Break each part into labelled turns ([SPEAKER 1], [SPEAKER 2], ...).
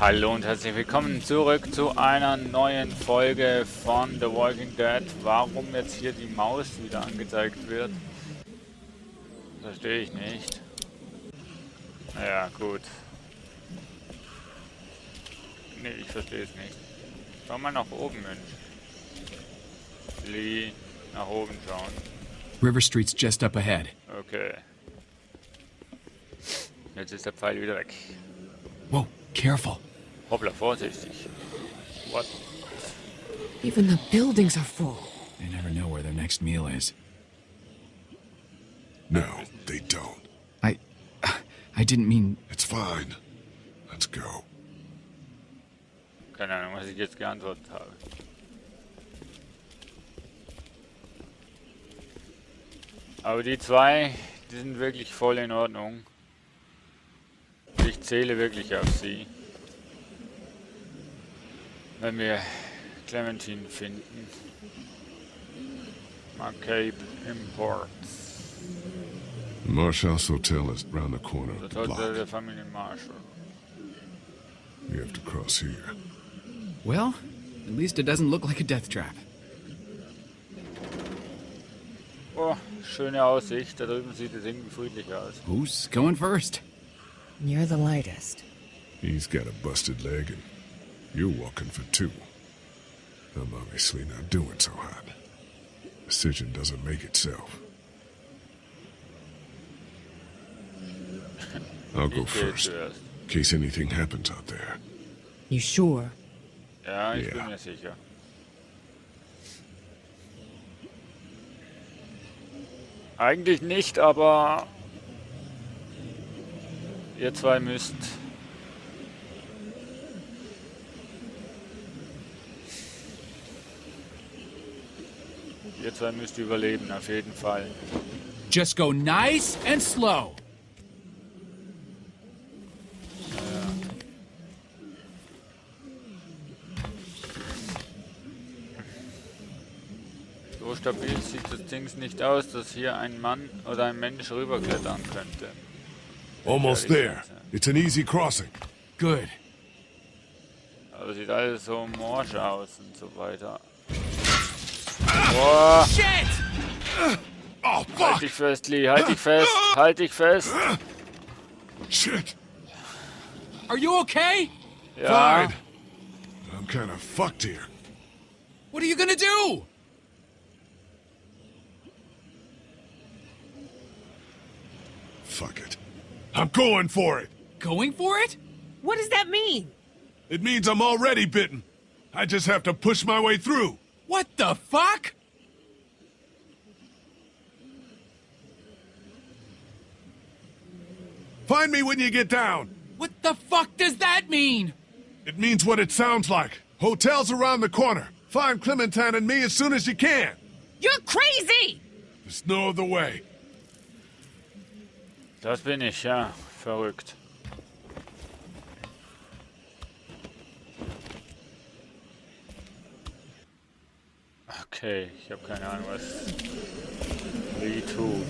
[SPEAKER 1] Hallo und herzlich willkommen zurück zu einer neuen Folge von The Walking Dead. Warum jetzt hier die Maus wieder angezeigt wird, verstehe ich nicht. Naja, gut. Nee, ich verstehe es nicht. Schau mal nach oben, Mensch. Lee, nach oben schauen.
[SPEAKER 2] River Street's just up ahead.
[SPEAKER 1] Okay. Jetzt ist der Pfeil wieder weg.
[SPEAKER 2] Whoa, careful.
[SPEAKER 1] Hoppla, vorsichtig. What?
[SPEAKER 3] Even the buildings are full.
[SPEAKER 2] They never know where their next meal is.
[SPEAKER 4] No, they don't.
[SPEAKER 2] I didn't mean...
[SPEAKER 4] It's fine. Let's go.
[SPEAKER 1] Keine Ahnung, was ich jetzt geantwortet habe. Aber die zwei, die sind wirklich voll in Ordnung. Ich zähle wirklich auf sie. Wenn wir Clementine finden. McCabe Imports.
[SPEAKER 4] Marshall's Hotel is round the corner.
[SPEAKER 1] Das Hotel der
[SPEAKER 4] Block.
[SPEAKER 1] Familie Marshall.
[SPEAKER 4] We have to cross here.
[SPEAKER 2] Well, at least it doesn't look like a death trap.
[SPEAKER 1] Oh, schöne Aussicht. Da drüben sieht es irgendwie friedlich aus.
[SPEAKER 2] Who's going first?
[SPEAKER 3] You're the lightest.
[SPEAKER 4] He's got a busted leg and you're walking for two. I'm obviously not doing so hot. Decision doesn't make itself. I'll go
[SPEAKER 1] Ich gehe
[SPEAKER 4] first,
[SPEAKER 1] zuerst.
[SPEAKER 4] in case anything happens out there.
[SPEAKER 3] You sure?
[SPEAKER 1] Ja, ich
[SPEAKER 4] Ja.
[SPEAKER 1] bin mir sicher. Eigentlich nicht, aber ihr zwei müsst. Ihr zwei müsst überleben, auf jeden Fall.
[SPEAKER 2] Just go nice and slow.
[SPEAKER 1] So stabil sieht das Ding nicht aus, dass hier ein Mann oder ein Mensch rüberklettern könnte.
[SPEAKER 4] Almost there. It's an easy crossing.
[SPEAKER 2] Good.
[SPEAKER 1] Aber sieht alles so morsch aus und so weiter. Boah!
[SPEAKER 2] Shit!
[SPEAKER 4] Oh,
[SPEAKER 1] Halt
[SPEAKER 4] fuck!
[SPEAKER 1] dich fest, Lee, halt dich fest, halt dich fest!
[SPEAKER 4] Shit!
[SPEAKER 2] Are you okay?
[SPEAKER 1] Ja,
[SPEAKER 4] Fine. I'm kind of fucked here.
[SPEAKER 2] What are you gonna do?
[SPEAKER 4] Fuck it. I'm going for it.
[SPEAKER 2] Going for it?
[SPEAKER 3] What does that mean?
[SPEAKER 4] It means I'm already bitten. I just have to push my way through.
[SPEAKER 2] What the fuck?
[SPEAKER 4] Find me when you get down.
[SPEAKER 2] What the fuck does that mean?
[SPEAKER 4] It means what it sounds like. Hotel's around the corner. Find Clementine and me as soon as you can.
[SPEAKER 3] You're crazy!
[SPEAKER 4] There's no other way.
[SPEAKER 1] das bin ich, ja. Verrückt. Okay, ich habe keine Ahnung, was Lee tut.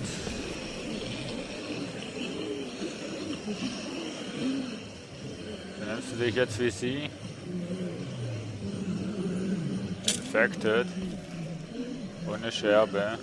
[SPEAKER 1] Benennst du dich jetzt wie sie? Infected. Ohne Scherbe.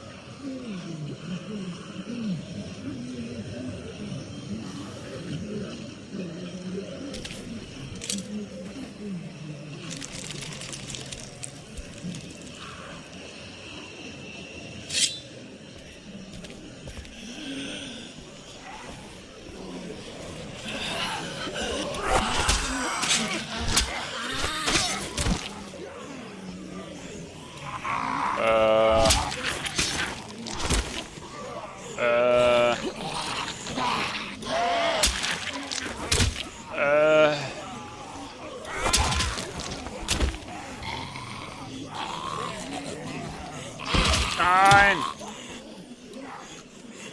[SPEAKER 1] Nein!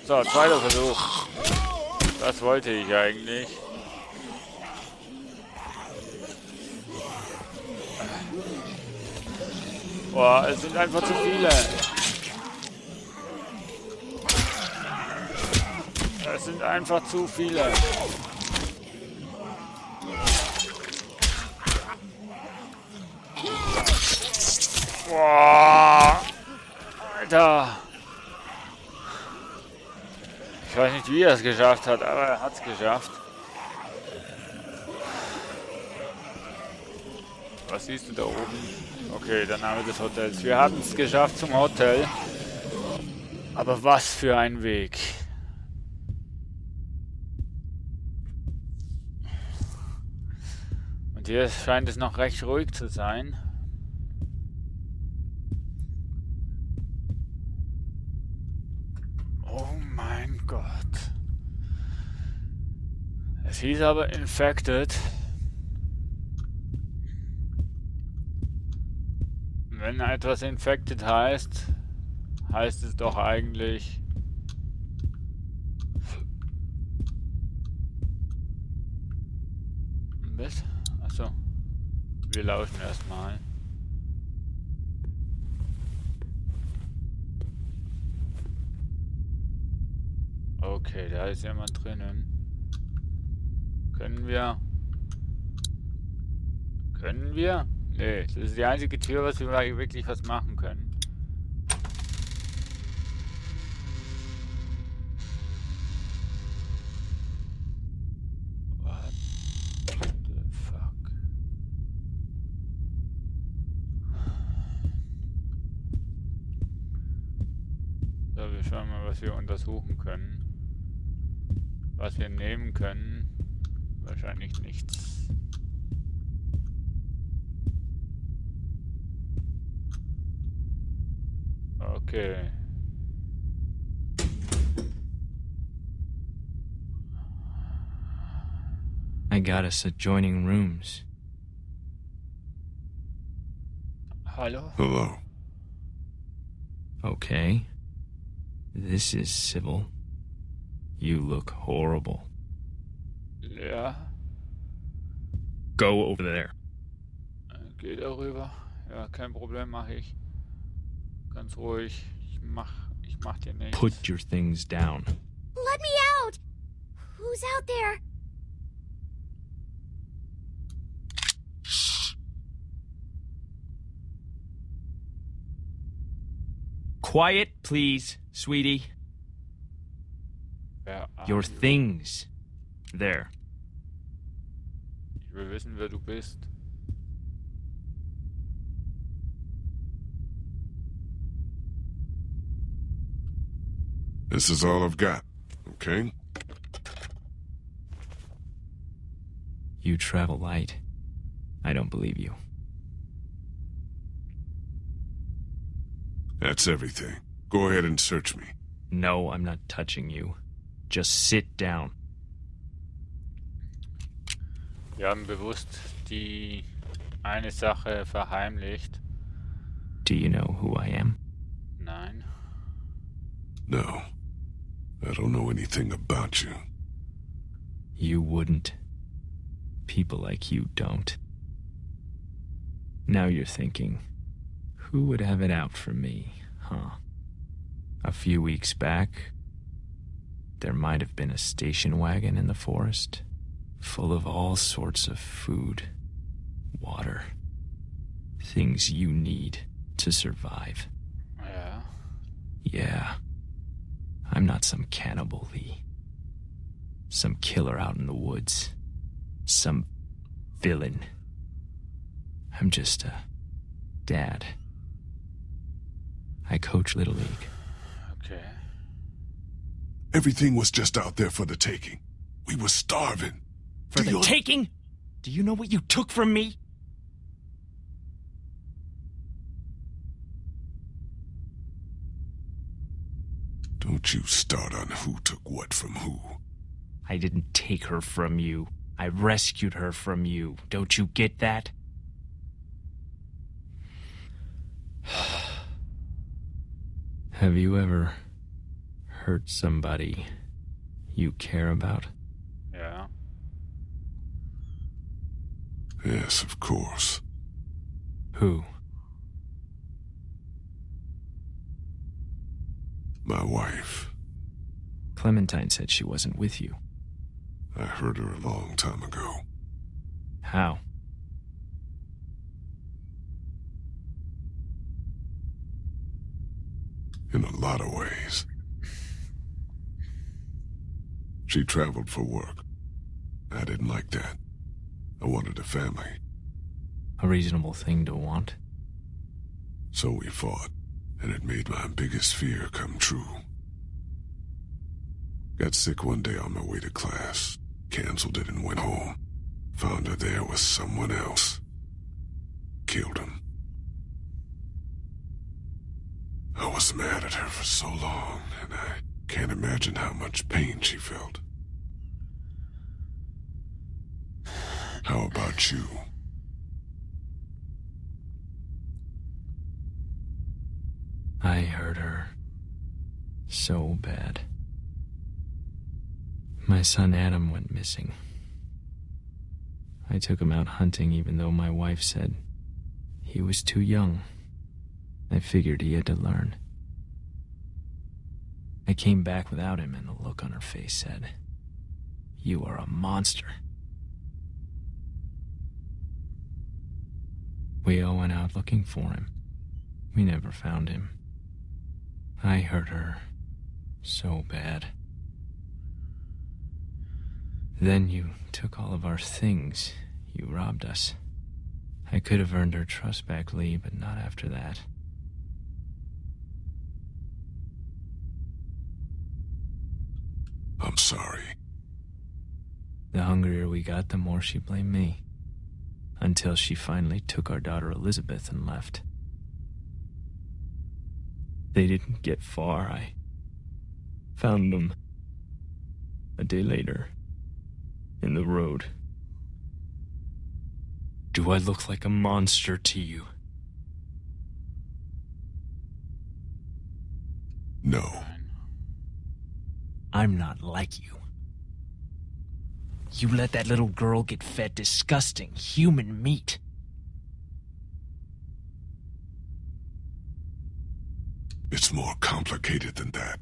[SPEAKER 1] So, zweiter Versuch. Das wollte ich eigentlich. Boah, es sind einfach zu viele. Es sind einfach zu viele. Boah! Alter! Ich weiß nicht, wie er es geschafft hat, aber er hat es geschafft. Was siehst du da oben? Okay, der Name des Hotels. Wir haben es geschafft zum Hotel. Aber was für ein Weg. Und hier scheint es noch recht ruhig zu sein. Oh mein Gott. Es hieß aber Infected. Wenn etwas Infected heißt, heißt es doch eigentlich... Was? Achso. Wir lauschen erstmal. Okay, da ist jemand drinnen. Können wir? Können wir? Nee, das ist die einzige Tür, was wir wirklich was machen können. What the fuck? So, wir schauen mal, was wir untersuchen können. Was wir nehmen können. Wahrscheinlich nichts. Okay.
[SPEAKER 2] I got us adjoining rooms.
[SPEAKER 1] Hallo?
[SPEAKER 4] Hello.
[SPEAKER 2] Okay. This is civil. You look horrible.
[SPEAKER 1] Ja.
[SPEAKER 2] Go over there.
[SPEAKER 1] Geh darüber. Ja, kein Problem, mache ich. Ganz ruhig. Ich mach dir nichts.
[SPEAKER 2] Put your things down.
[SPEAKER 5] Let me out! Who's out there?
[SPEAKER 2] Quiet, please, sweetie.
[SPEAKER 1] Wer
[SPEAKER 2] Your
[SPEAKER 1] are you?
[SPEAKER 2] things. There.
[SPEAKER 1] Ich will wissen, wer du bist.
[SPEAKER 4] This is all I've got, okay?
[SPEAKER 2] You travel light. I don't believe you.
[SPEAKER 4] That's everything. Go ahead and search me.
[SPEAKER 2] No, I'm not touching you. Just sit down.
[SPEAKER 1] Wir haben bewusst die eine Sache verheimlicht.
[SPEAKER 2] Do you know who I am?
[SPEAKER 1] Nein.
[SPEAKER 4] No. I don't know anything about you.
[SPEAKER 2] You wouldn't. People like you don't. Now you're thinking, who would have it out for me, huh? A few weeks back, there might have been a station wagon in the forest, full of all sorts of food, water, things you need to survive.
[SPEAKER 1] Ja.
[SPEAKER 2] Yeah. I'm not some cannibal, Lee. Some killer out in the woods. Some villain. I'm just a dad. I coach Little League.
[SPEAKER 1] Okay.
[SPEAKER 4] Everything was just out there for the taking. We were starving.
[SPEAKER 2] For the taking? Do you know what you took from me?
[SPEAKER 4] Don't you start on who took what from who.
[SPEAKER 2] I didn't take her from you. I rescued her from you. Don't you get that? Have you ever hurt somebody you care about?
[SPEAKER 1] Ja.
[SPEAKER 4] Yes, of course.
[SPEAKER 2] Who?
[SPEAKER 4] My wife.
[SPEAKER 2] Clementine said she wasn't with you.
[SPEAKER 4] I heard her a long time ago.
[SPEAKER 2] How?
[SPEAKER 4] in a lot of ways. She traveled for work. I didn't like that. I wanted a family.
[SPEAKER 2] A reasonable thing to want.
[SPEAKER 4] So we fought, and it made my biggest fear come true. Got sick one day on my way to class. Canceled it and went home. Found her there with someone else. Killed him. I was mad at her for so long, and I can't imagine how much pain she felt. How about you?
[SPEAKER 2] I hurt her. So bad. My son Adam went missing. I took him out hunting even though my wife said he was too young. I figured he had to learn. I came back without him, and the look on her face said, "You are a monster." We all went out looking for him. We never found him. I hurt her so bad. Then you took all of our things. You robbed us. I could have earned her trust back, Lee, but not after that.
[SPEAKER 4] I'm sorry.
[SPEAKER 2] The hungrier we got, the more she blamed me. Until she finally took our daughter Elizabeth and left. They didn't get far. I found them a day later in the road. Do I look like a monster to you?
[SPEAKER 4] No.
[SPEAKER 2] I'm not like you. You let that little girl get fed disgusting human meat.
[SPEAKER 4] It's more complicated than that.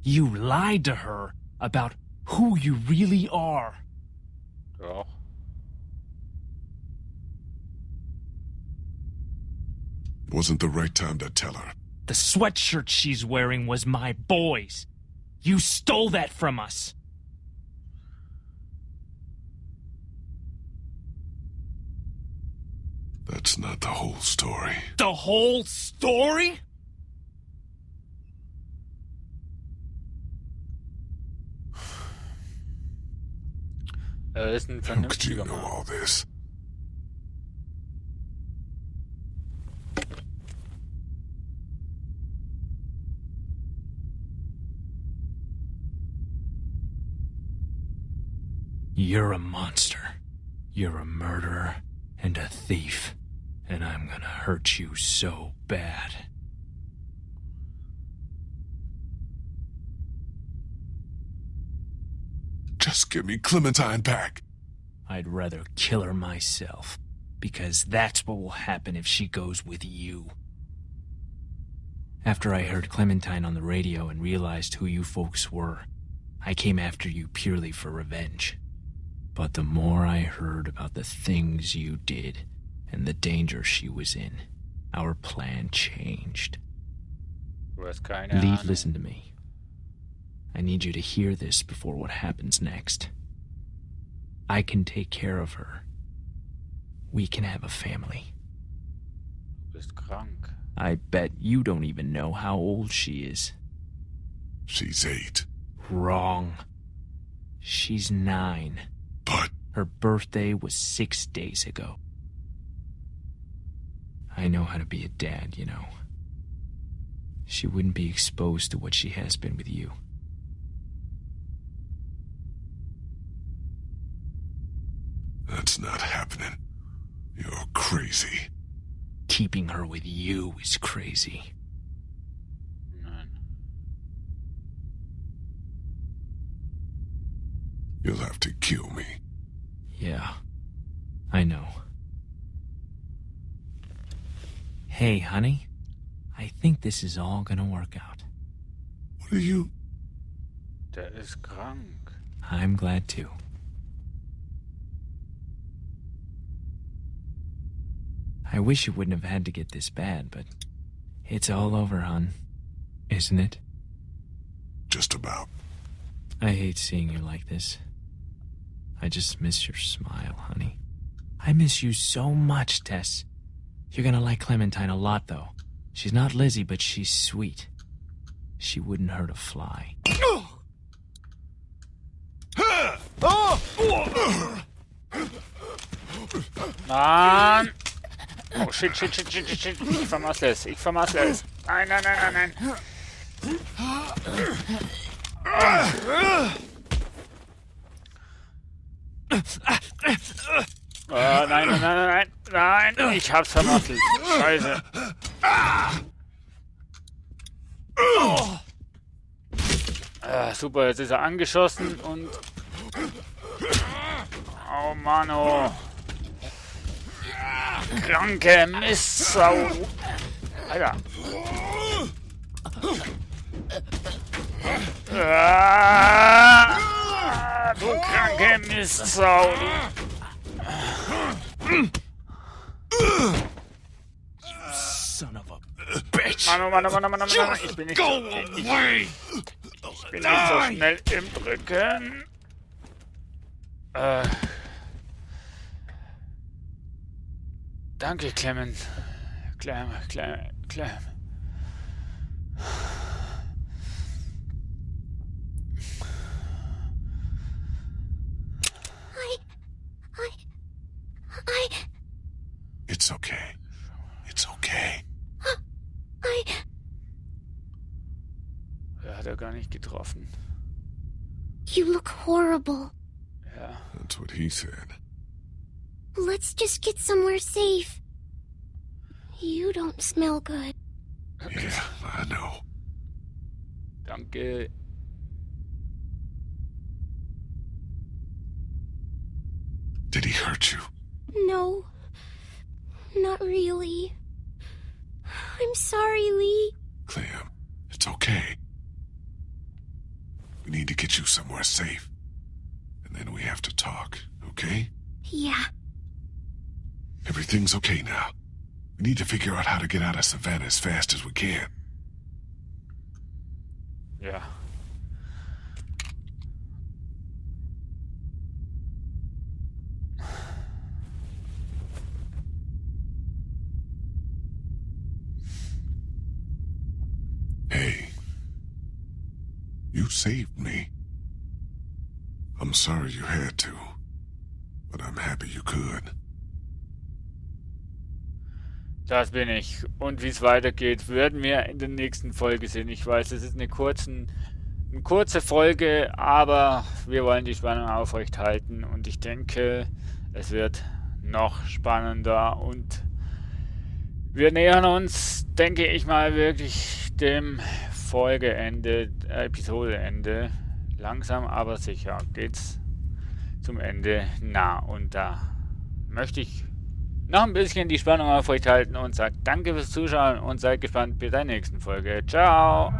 [SPEAKER 2] You lied to her about who you really are.
[SPEAKER 1] Doch.
[SPEAKER 4] It wasn't the right time to tell her.
[SPEAKER 2] The sweatshirt she's wearing was my boy's. You stole that from us.
[SPEAKER 4] That's not the whole story.
[SPEAKER 2] The whole story?
[SPEAKER 1] Ist ein
[SPEAKER 4] How could you
[SPEAKER 1] vernünftiger
[SPEAKER 4] know
[SPEAKER 1] Mann.
[SPEAKER 4] all this?
[SPEAKER 2] You're a monster. You're a murderer and a thief. And I'm gonna hurt you so bad.
[SPEAKER 4] Just give me Clementine back.
[SPEAKER 2] I'd rather kill her myself, because that's what will happen if she goes with you. After I heard Clementine on the radio and realized who you folks were, I came after you purely for revenge. But the more I heard about the things you did and the danger she was in, our plan changed.
[SPEAKER 1] Du hast keine
[SPEAKER 2] Lee,
[SPEAKER 1] Ahnung.
[SPEAKER 2] listen to me. I need you to hear this before what happens next. I can take care of her. We can have a family.
[SPEAKER 1] Du bist krank.
[SPEAKER 2] I bet you don't even know how old she is.
[SPEAKER 4] She's 8.
[SPEAKER 2] Wrong. She's 9.
[SPEAKER 4] But
[SPEAKER 2] Her birthday was 6 days ago. I know how to be a dad, you know. She wouldn't be exposed to what she has been with you.
[SPEAKER 4] that's not happening. You're crazy.
[SPEAKER 2] Keeping her with you is crazy.
[SPEAKER 1] Nein.
[SPEAKER 4] You'll have to kill me.
[SPEAKER 2] Yeah, I know. Hey, honey. I think this is all gonna work out.
[SPEAKER 4] What are you...
[SPEAKER 1] Der ist krank.
[SPEAKER 2] I'm glad too. I wish it wouldn't have had to get this bad, but it's all over, hon. isn't it?
[SPEAKER 4] Just about.
[SPEAKER 2] I hate seeing you like this. I just miss your smile, honey. I miss you so much, Tess. You're gonna like Clementine a lot, though. She's not Lizzie, but she's sweet. She wouldn't hurt a fly.
[SPEAKER 1] Mann! Oh, shit. Ich vermassle es. Nein. Nein. Ich hab's vermasselt. Scheiße. Super, jetzt ist er angeschossen und... Oh Mann, oh. Kranke Mistsau. Alter. Du kranke Mistsau.
[SPEAKER 2] Son of a bitch!
[SPEAKER 1] Mann. Ich bin nicht so schnell im Drücken. Danke, Clem.
[SPEAKER 4] It's okay. It's okay.
[SPEAKER 1] Er hat er gar nicht getroffen.
[SPEAKER 5] You look horrible.
[SPEAKER 1] Ja.
[SPEAKER 4] That's what he said.
[SPEAKER 5] Let's just get somewhere safe. You don't smell good.
[SPEAKER 4] Yeah, I know.
[SPEAKER 1] Danke.
[SPEAKER 4] Did he hurt you?
[SPEAKER 5] No, not really. I'm sorry, Lee.
[SPEAKER 4] Clem, it's okay. We need to get you somewhere safe. And then we have to talk, okay?
[SPEAKER 5] Yeah.
[SPEAKER 4] Everything's okay now. We need to figure out how to get out of Savannah as fast as we can.
[SPEAKER 1] Ja.
[SPEAKER 4] Hey. You saved me. I'm sorry you had to. But I'm happy you could.
[SPEAKER 1] Das bin ich. Und wie es weitergeht, werden wir in der nächsten Folge sehen. Ich weiß, es ist eine kurze Folge, aber wir wollen die Spannung aufrechthalten. Und ich denke, es wird noch spannender. Und wir nähern uns, denke ich mal, wirklich dem Folgeende, Episodeende. Langsam, aber sicher geht's zum Ende nah. Und da möchte ich noch ein bisschen die Spannung aufrechthalten und sage danke fürs Zuschauen und seid gespannt bei der nächsten Folge. Ciao!